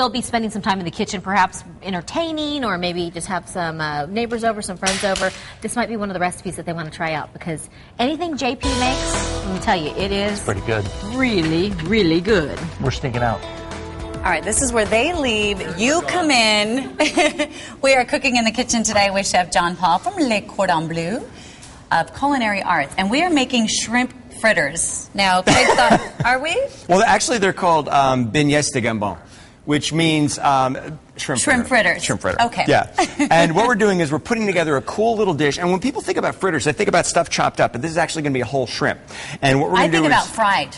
they'll be spending some time in the kitchen, perhaps entertaining, or maybe just have some neighbors over, some friends over, this might be one of the recipes that they want to try out, because anything JP makes, let me tell you, it's pretty good. Really, really good. We're sneaking out. All right, this is where they leave. You come in. We are cooking in the kitchen today with Chef John Paul from Le Cordon Bleu of Culinary Arts, and we are making shrimp fritters. Now, Craig thought, are we? Well, actually, they're called Beignets de Gambas, which means shrimp fritters. Shrimp fritter. Okay. Yeah. And what we're doing is we're putting together a cool little dish. And when people think about fritters, they think about stuff chopped up, but this is actually going to be a whole shrimp. And what we're going to do is... I think about fried.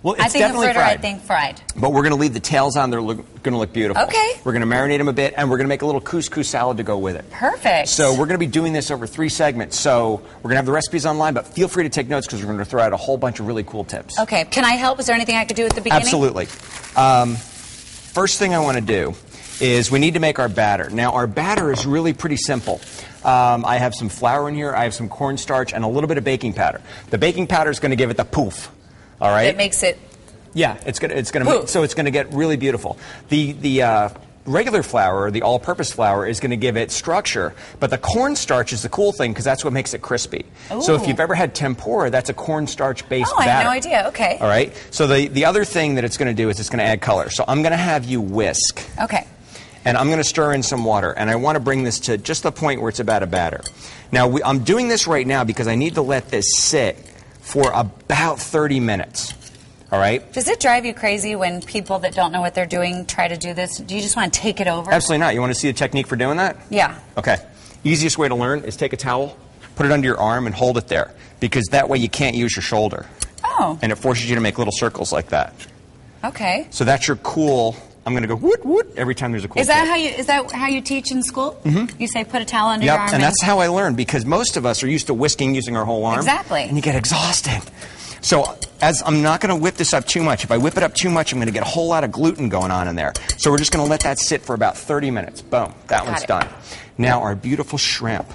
Well, it's I think definitely of fritter, fried. I think fried. But we're going to leave the tails on. They're going to look beautiful. Okay. We're going to marinate them a bit, and we're going to make a little Cous Cous salad to go with it. Perfect. So we're going to be doing this over 3 segments. So we're going to have the recipes online, but feel free to take notes because we're going to throw out a whole bunch of really cool tips. Okay. Can I help? Is there anything I could do at the beginning? Absolutely. First thing I want to do is we need to make our batter. Now, our batter is really pretty simple. I have some flour in here. I have some cornstarch and a little bit of baking powder. The baking powder is going to give it the poof. All right? It makes it... Yeah, it's going to get really beautiful. The regular flour, or the all-purpose flour, is going to give it structure, but the cornstarch is the cool thing because that's what makes it crispy. Ooh. So if you've ever had tempura, that's a cornstarch-based batter. I had no idea. Okay. All right. So the other thing that it's going to do is it's going to add color. So I'm going to have you whisk. Okay. And I'm going to stir in some water, and I want to bring this to just the point where it's about a batter. Now, I'm doing this right now because I need to let this sit for about 30 minutes. All right? Does it drive you crazy when people that don't know what they're doing try to do this? Do you just want to take it over? Absolutely not. You want to see a technique for doing that? Yeah. Okay. Easiest way to learn is take a towel, put it under your arm, and hold it there. Because that way you can't use your shoulder. Oh. And it forces you to make little circles like that. Okay. So that's your cool... I'm going to go woot woot every time there's a cool. Is that how you teach in school? Mm-hmm. You say put a towel under your arm. Yep, and that's how I learned because most of us are used to whisking using our whole arm. Exactly. And you get exhausted. So as I'm not going to whip this up too much. If I whip it up too much, I'm going to get a whole lot of gluten going on in there. So we're just going to let that sit for about 30 minutes. Boom. That one's done. Now our beautiful shrimp.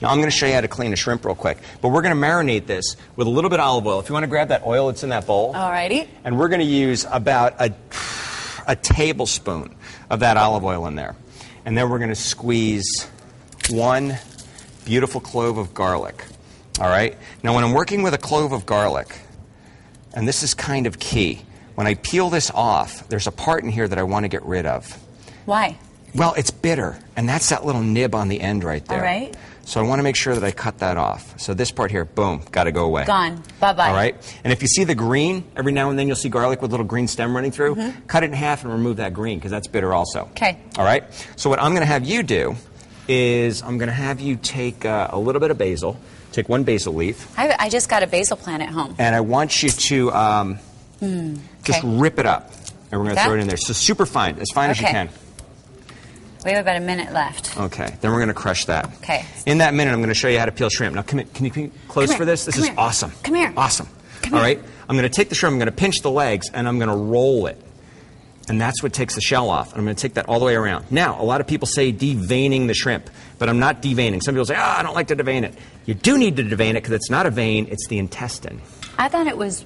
Now I'm going to show you how to clean a shrimp real quick. But we're going to marinate this with a little bit of olive oil. If you want to grab that oil that's in that bowl. Alrighty. And we're going to use about a tablespoon of that olive oil in there. And then we're going to squeeze 1 beautiful clove of garlic. All right? Now, when I'm working with a clove of garlic, and this is kind of key, when I peel this off, there's a part in here that I want to get rid of. Why? Well, it's bitter, and that's that little nib on the end right there. All right. So I want to make sure that I cut that off. So this part here, boom, got to go away. Gone. Bye-bye. All right? And if you see the green, every now and then you'll see garlic with a little green stem running through. Mm-hmm. Cut it in half and remove that green, because that's bitter also. Okay. All right? So what I'm going to have you do is I'm going to have you take a little bit of basil. Take 1 basil leaf. I just got a basil plant at home. And I want you to just rip it up. And we're going to throw it in there. So super fine, as fine as you can. We have about a minute left. Okay, then we're going to crush that. Okay. In that minute, I'm going to show you how to peel shrimp. Now, come in. Can you come close for this? This is awesome. Come here. Awesome. Come All here. right? I'm going to take the shrimp, I'm going to pinch the legs, and I'm going to roll it. And that's what takes the shell off. And I'm going to take that all the way around. Now, a lot of people say deveining the shrimp, but I'm not deveining. Some people say, I don't like to devein it. You do need to devein it because it's not a vein, it's the intestine. I thought it was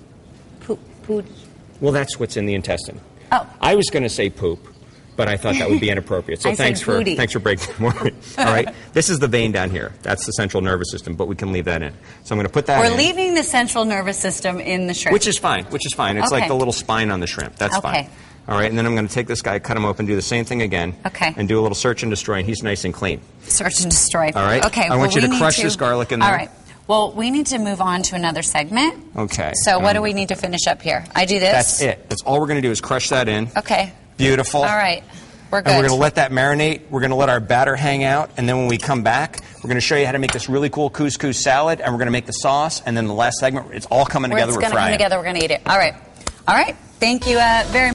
poop. Well, that's what's in the intestine. Oh. I was going to say poop, but I thought that would be inappropriate. So thanks for breaking the All right. This is the vein down here. That's the central nervous system, but we can leave that in. So I'm going to put that in. We're leaving the central nervous system in the shrimp. Which is fine. It's like the little spine on the shrimp. That's fine. All right, and then I'm going to take this guy, cut him open, do the same thing again. Okay. And do a little search and destroy, and he's nice and clean. Search and destroy. All right. Okay. I want you to crush this garlic in there. All right. Well, we need to move on to another segment. Okay. So what do we need to finish up here? I do this? That's it. That's all we're going to do is crush that in. Okay. Beautiful. All right. We're good. And we're going to let that marinate. We're going to let our batter hang out. And then when we come back, we're going to show you how to make this really cool Cous Cous salad. And we're going to make the sauce. And then the last segment, it's all coming together. It's going to come together. We're going to eat it. All right. All right. Thank you very much.